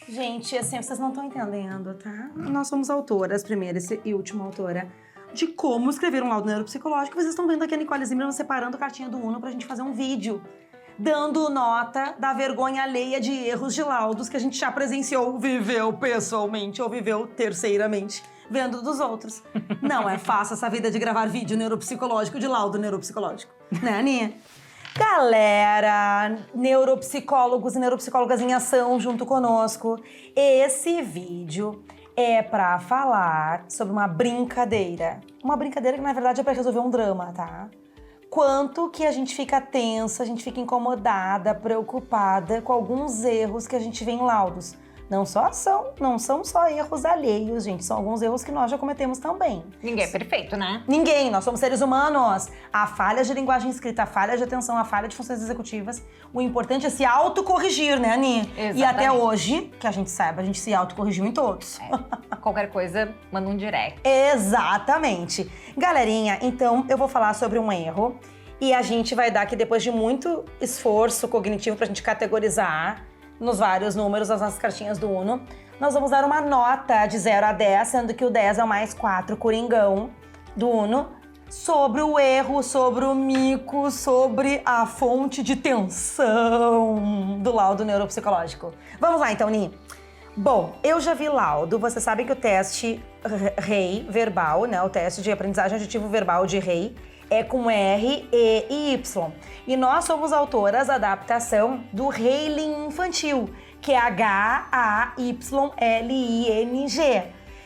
Gente, assim, vocês não estão entendendo, tá? Nós somos autoras, primeira e última autora, de como escrever um laudo neuropsicológico. Vocês estão vendo aqui a Nicole Zimmermann separando a cartinha do Uno pra gente fazer um vídeo, dando nota da vergonha alheia de erros de laudos que a gente já presenciou, viveu pessoalmente ou viveu terceiramente, vendo dos outros. Não é fácil essa vida de gravar vídeo neuropsicológico, de laudo neuropsicológico. Né, Aninha? Galera, neuropsicólogos e neuropsicólogas em ação junto conosco, esse vídeo é pra falar sobre uma brincadeira. Uma brincadeira que, na verdade, é pra resolver um drama, tá? Quanto que a gente fica tensa, a gente fica incomodada, preocupada com alguns erros que a gente vê em laudos. Não são só erros alheios, gente. São alguns erros que nós já cometemos também. Ninguém é perfeito, né? Ninguém, nós somos seres humanos. Há falhas de linguagem escrita, há falha de atenção, há falha de funções executivas. O importante é se autocorrigir, né, Ani? Exatamente. E até hoje, que a gente saiba, a gente se autocorrigiu em todos. Qualquer coisa, manda um direct. Exatamente. Galerinha, então eu vou falar sobre um erro e a gente vai dar aqui, depois de muito esforço cognitivo pra gente categorizar nos vários números as nossas cartinhas do Uno, nós vamos dar uma nota de 0 a 10, sendo que o 10 é o mais 4 coringão do Uno, sobre o erro, sobre o mico, sobre a fonte de tensão do laudo neuropsicológico. Vamos lá então, Ni. Bom, eu já vi laudo, você sabe que o teste REI verbal, né, o teste de aprendizagem aditivo verbal de REI, é com R, E e Y. E nós somos autoras da adaptação do Reiling infantil, que é H-A-Y-L-I-N-G.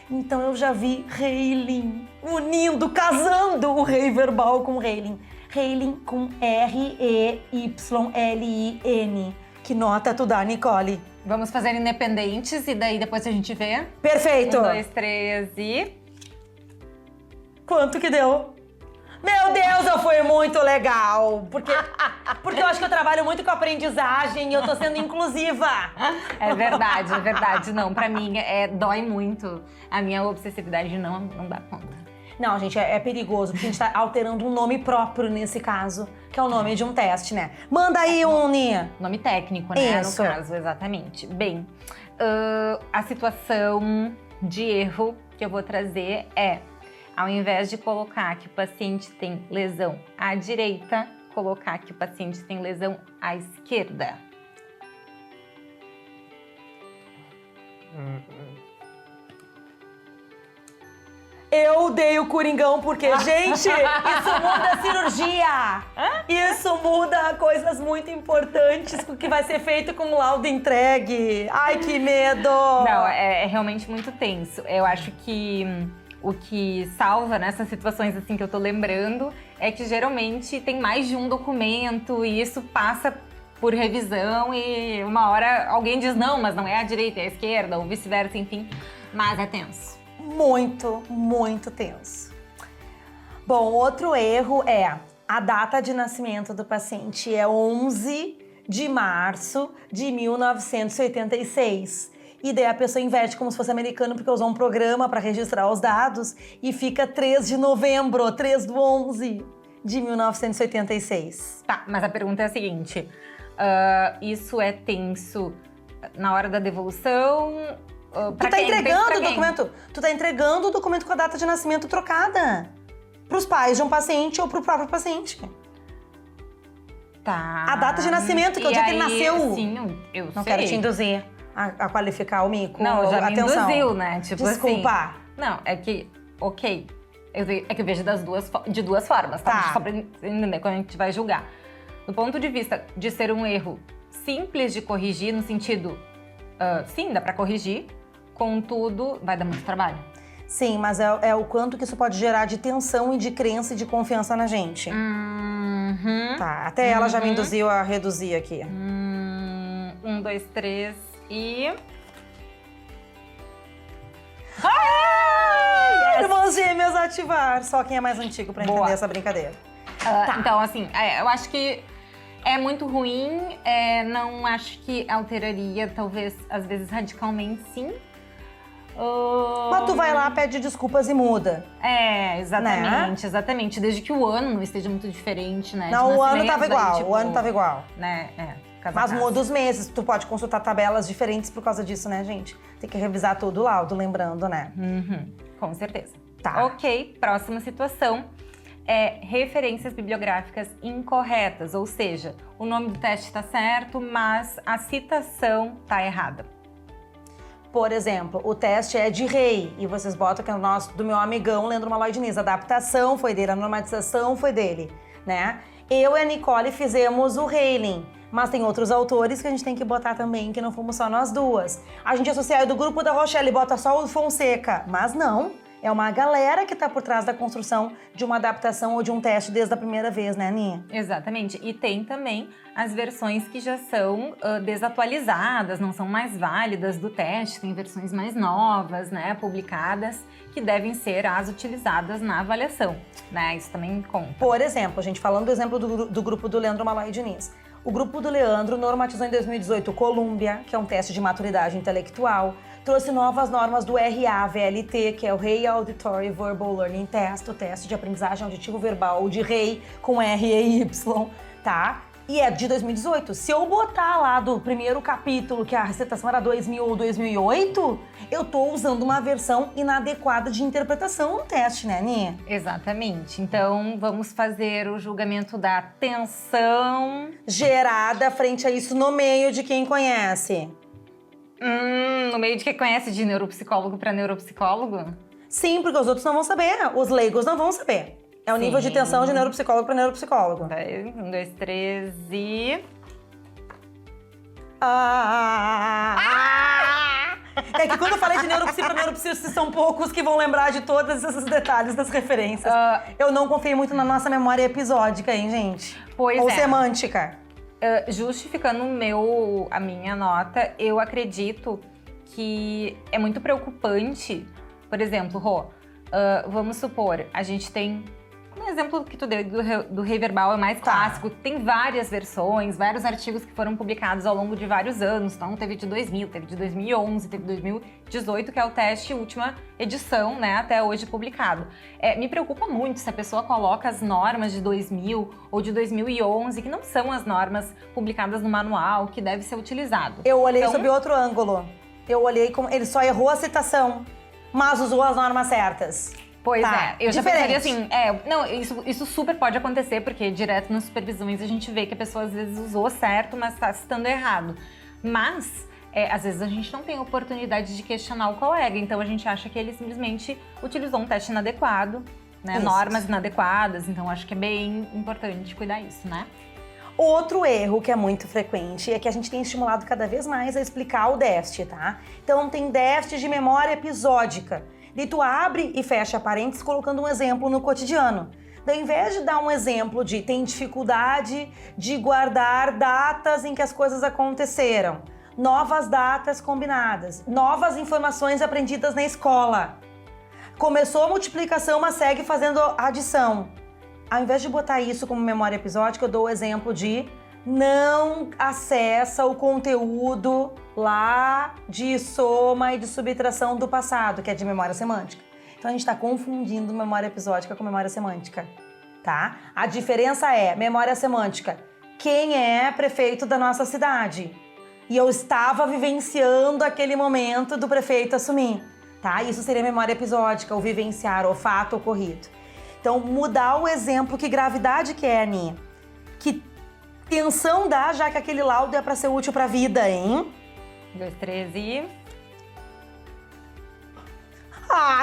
Então eu já vi Reiling unindo, casando o rei verbal com Reiling. Reiling com R-E-Y-L-I-N. Que nota tu dá, Nicole? Vamos fazer independentes e daí depois a gente vê. Perfeito! 1, 2, 3 e... Quanto que deu? Meu Deus, foi muito legal! Porque eu acho que eu trabalho muito com aprendizagem e eu tô sendo inclusiva. É verdade, é verdade. Não, pra mim dói muito. A minha obsessividade não dá conta. Não, gente, é perigoso, porque a gente tá alterando um nome próprio nesse caso, que é o nome de um teste, né? Manda aí um, Nia. Nome técnico, né? Isso. No caso, exatamente. Bem, a situação de erro que eu vou trazer é, ao invés de colocar que o paciente tem lesão à direita, colocar que o paciente tem lesão à esquerda. Eu dei o coringão porque, gente, isso muda a cirurgia. Isso muda coisas muito importantes que vai ser feito com o laudo entregue. Ai, que medo! Não, é realmente muito tenso. Eu acho que o que salva nessas situações assim que eu tô lembrando é que geralmente tem mais de um documento e isso passa por revisão e uma hora alguém diz não, mas não é a direita, é a esquerda ou vice-versa, enfim. Mas é tenso. Muito, muito tenso. Bom, outro erro é a data de nascimento do paciente é 11 de março de 1986. E daí a pessoa inverte como se fosse americano porque usou um programa para registrar os dados e fica 3 de novembro, 3/11 de 1986. Tá, mas a pergunta é a seguinte, isso é tenso na hora da devolução? Tu tá entregando o documento? Tu tá entregando o documento com a data de nascimento trocada pros pais de um paciente ou pro próprio paciente. Tá. A data de nascimento, que é o dia que ele nasceu. Sim, eu Não sei. quero te induzir a qualificar o mico. Não, já me atenção. induziu, né? Tipo Desculpa. assim. Não, é que, ok. É que eu vejo de duas formas, tá? Tá. Só pra entender quando a gente vai julgar. Do ponto de vista de ser um erro simples de corrigir, no sentido, sim, dá pra corrigir, contudo, vai dar muito trabalho. Sim, mas é o quanto que isso pode gerar de tensão e de crença e de confiança na gente. Tá, até ela já me induziu a reduzir aqui. 1, 2, 3 e... Irmãos gêmeos ativar. Só quem é mais antigo pra entender Boa. essa brincadeira. Então, assim, eu acho que é muito ruim, não acho que alteraria, talvez, às vezes, radicalmente, sim. Mas tu vai lá, pede desculpas e muda. Exatamente, exatamente. Desde que o ano não esteja muito diferente, né? Não, de o ano nascimento, tava igual, daí, tipo, o ano tava igual. Né, Mas muda os meses, tu pode consultar tabelas diferentes por causa disso, né, gente? Tem que revisar todo o laudo, lembrando, né? Com certeza. Tá. Ok, próxima situação é referências bibliográficas incorretas, ou seja, o nome do teste está certo, mas a citação está errada. Por exemplo, o teste é de rei, e vocês botam que é do meu amigão Leandro Malloy Diniz. A adaptação foi dele, a normatização foi dele, né? Eu e a Nicole fizemos o Reiling, mas tem outros autores que a gente tem que botar também, que não fomos só nós duas. A gente associa do grupo da Rochelle e bota só o Fonseca, mas não. É uma galera que tá por trás da construção de uma adaptação ou de um teste desde a primeira vez, né, Aninha? Exatamente. E tem também as versões que já são desatualizadas, não são mais válidas do teste, tem versões mais novas, né, publicadas, que devem ser as utilizadas na avaliação, né? Isso também conta. Por exemplo, a gente falando do exemplo do grupo do Leandro Malloy Diniz. O grupo do Leandro normatizou em 2018 o Columbia, que é um teste de maturidade intelectual, trouxe novas normas do RA-VLT, que é o Rei Auditory Verbal Learning Test, o teste de aprendizagem auditivo verbal, ou de rei com R e Y, tá? E é de 2018. Se eu botar lá do primeiro capítulo, que a recitação era 2000 ou 2008, eu tô usando uma versão inadequada de interpretação no teste, né, Aninha? Exatamente. Então, vamos fazer o julgamento da tensão gerada frente a isso no meio de quem conhece. No meio de quem conhece, de neuropsicólogo para neuropsicólogo? Sim, porque os outros não vão saber, os leigos não vão saber. É o nível de tensão de neuropsicólogo para neuropsicólogo. 1, 2, 3 e... É que quando eu falei de neuropsi para neuropsi, são poucos que vão lembrar de todos esses detalhes das referências. Eu não confiei muito na nossa memória episódica, hein, gente? Pois Ou é. semântica. Justificando a minha nota, eu acredito que é muito preocupante. Por exemplo, Rô, vamos supor, a gente tem... Um exemplo que tu deu do rei verbal é mais clássico. Tem várias versões, vários artigos que foram publicados ao longo de vários anos. Então, teve de 2000, teve de 2011, teve de 2018, que é o teste última edição, né, até hoje publicado. Me preocupa muito se a pessoa coloca as normas de 2000 ou de 2011, que não são as normas publicadas no manual, que deve ser utilizado. Eu olhei sob outro ângulo. Eu olhei como... Ele só errou a citação, mas usou as normas certas. Pois eu já pensaria assim, não, isso super pode acontecer, porque direto nas supervisões a gente vê que a pessoa às vezes usou certo, mas está citando errado. Mas, às vezes a gente não tem oportunidade de questionar o colega, então a gente acha que ele simplesmente utilizou um teste inadequado, né, normas inadequadas, então acho que é bem importante cuidar disso, né? Outro erro que é muito frequente é que a gente tem estimulado cada vez mais a explicar o déficit, tá? Então tem déficit de memória episódica. E tu abre e fecha parênteses colocando um exemplo no cotidiano. Então, ao invés de dar um exemplo de tem dificuldade de guardar datas em que as coisas aconteceram, novas datas combinadas, novas informações aprendidas na escola. Começou a multiplicação, mas segue fazendo adição. Ao invés de botar isso como memória episódica, eu dou o exemplo de não acessa o conteúdo lá de soma e de subtração do passado, que é de memória semântica. Então a gente está confundindo memória episódica com memória semântica, tá? A diferença é memória semântica. Quem é prefeito da nossa cidade? E eu estava vivenciando aquele momento do prefeito assumir, tá? Isso seria memória episódica, o vivenciar, o fato ocorrido. Então mudar o exemplo, que gravidade que é, Aninha? Que tensão dá, já que aquele laudo é para ser útil para a vida, hein? 1, 2, 3 e...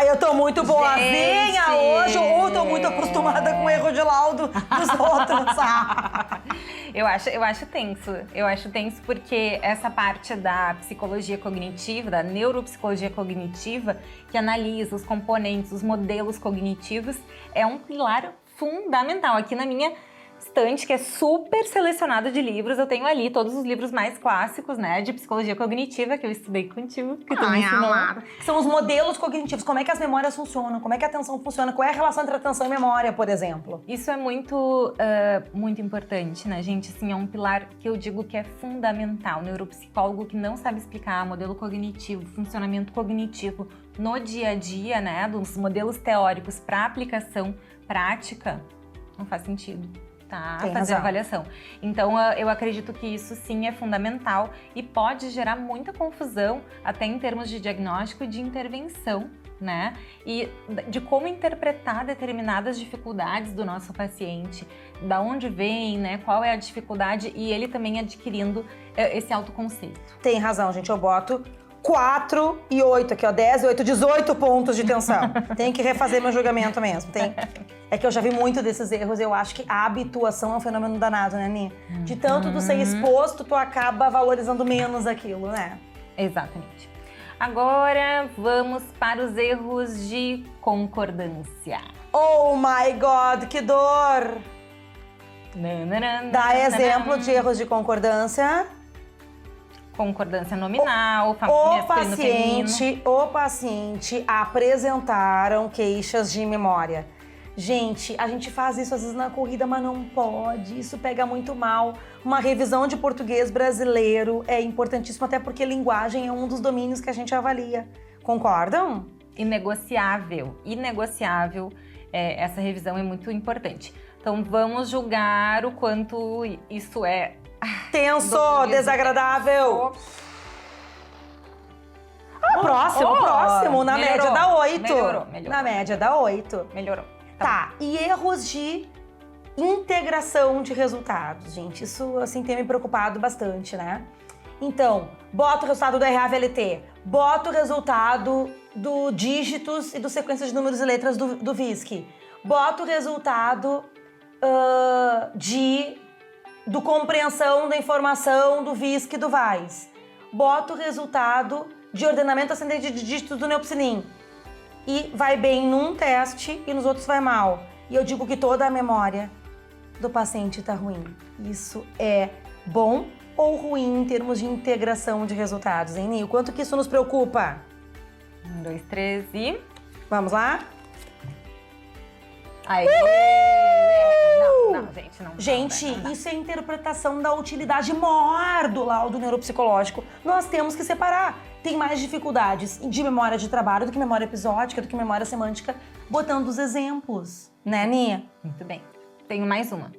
Eu tô muito boazinha hoje, ou tô muito acostumada com o erro de laudo dos outros. Eu acho tenso porque essa parte da psicologia cognitiva, da neuropsicologia cognitiva, que analisa os componentes, os modelos cognitivos, é um pilar fundamental. Aqui na minha estante, que é super selecionada de livros, eu tenho ali todos os livros mais clássicos, né, de psicologia cognitiva, que eu estudei contigo, que tu me ensinou. São os modelos cognitivos, como é que as memórias funcionam, como é que a atenção funciona, qual é a relação entre atenção e memória, por exemplo. Isso é muito importante, né, gente? Assim, é um pilar que eu digo que é fundamental. Neuropsicólogo que não sabe explicar modelo cognitivo, funcionamento cognitivo no dia a dia, né, dos modelos teóricos para aplicação prática, não faz sentido. tá? Tem Fazer a razão. avaliação. Então, eu acredito que isso sim é fundamental e pode gerar muita confusão, até em termos de diagnóstico e de intervenção, né? E de como interpretar determinadas dificuldades do nosso paciente, da onde vem, né? Qual é a dificuldade e ele também adquirindo esse autoconceito. Tem razão, gente. Eu boto 4 e 8 aqui, ó. 10 e 8, 18 pontos de tensão. Tem que refazer meu julgamento mesmo. É que eu já vi muito desses erros. Eu acho que a habituação é um fenômeno danado, né, Ni? De tanto tu ser exposto, tu acaba valorizando menos aquilo, né? Exatamente. Agora vamos para os erros de concordância. Oh my God, que dor! Dá exemplo de erros de concordância. Concordância nominal, masculino, feminino. O paciente apresentaram queixas de memória. Gente, a gente faz isso às vezes na corrida, mas não pode. Isso pega muito mal. Uma revisão de português brasileiro é importantíssimo, até porque linguagem é um dos domínios que a gente avalia. Concordam? Inegociável. Essa revisão é muito importante. Então vamos julgar o quanto isso é tenso, desagradável. Próximo, na média dá 8. Melhorou. Na média dá 8. Melhorou. Tá, e erros de integração de resultados, gente. Isso, assim, tem me preocupado bastante, né? Então, bota o resultado do RA-VLT, bota o resultado do dígitos e do sequência de números e letras do VISC, bota o resultado do compreensão da informação do VISC e do VAIS, bota o resultado de ordenamento ascendente de dígitos do Neopsinim. E vai bem num teste e nos outros vai mal. E eu digo que toda a memória do paciente tá ruim. Isso é bom ou ruim em termos de integração de resultados, hein, Nil? Quanto que isso nos preocupa? 1, 2, 3 e... Vamos lá? Aí. Não, gente, não. Gente, isso é interpretação da utilidade maior do laudo neuropsicológico. Nós temos que separar. Tem mais dificuldades de memória de trabalho do que memória episódica, do que memória semântica, botando os exemplos, né, Nia? Muito bem. Tenho mais uma.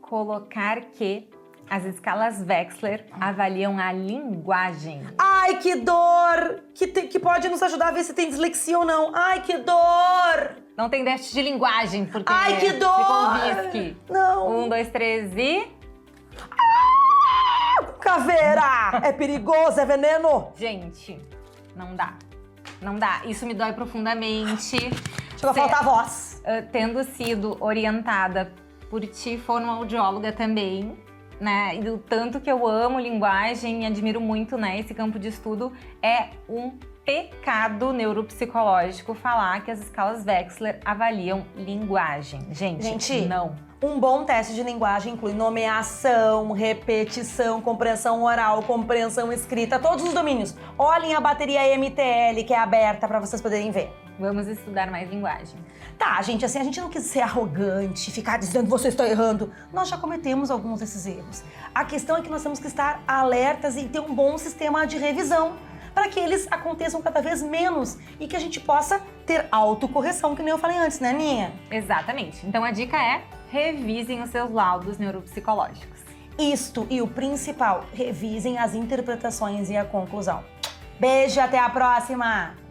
Colocar que as escalas Wechsler avaliam a linguagem. Ai, que dor! Que pode nos ajudar a ver se tem dislexia ou não. Ai, que dor! Não tem déficit de linguagem, porque... Ai, que dor! Ficou VISC. Não. 1, 2, 3 e... Caveira! É perigoso, é veneno! Gente, não dá. Não dá. Isso me dói profundamente. Chegou a faltar a voz. Tendo sido orientada por ti, fonoaudióloga também, né? E do tanto que eu amo linguagem e admiro muito, né, esse campo de estudo, é um pecado neuropsicológico falar que as escalas Wechsler avaliam linguagem. Gente, não. Um bom teste de linguagem inclui nomeação, repetição, compreensão oral, compreensão escrita, todos os domínios. Olhem a bateria MTL que é aberta para vocês poderem ver. Vamos estudar mais linguagem. Tá, gente, assim, a gente não quis ser arrogante, ficar dizendo que você está errando. Nós já cometemos alguns desses erros. A questão é que nós temos que estar alertas e ter um bom sistema de revisão para que eles aconteçam cada vez menos e que a gente possa ter autocorreção, que nem eu falei antes, né, Aninha? Exatamente. Então a dica é: revisem os seus laudos neuropsicológicos. Isto, e o principal, revisem as interpretações e a conclusão. Beijo, até a próxima!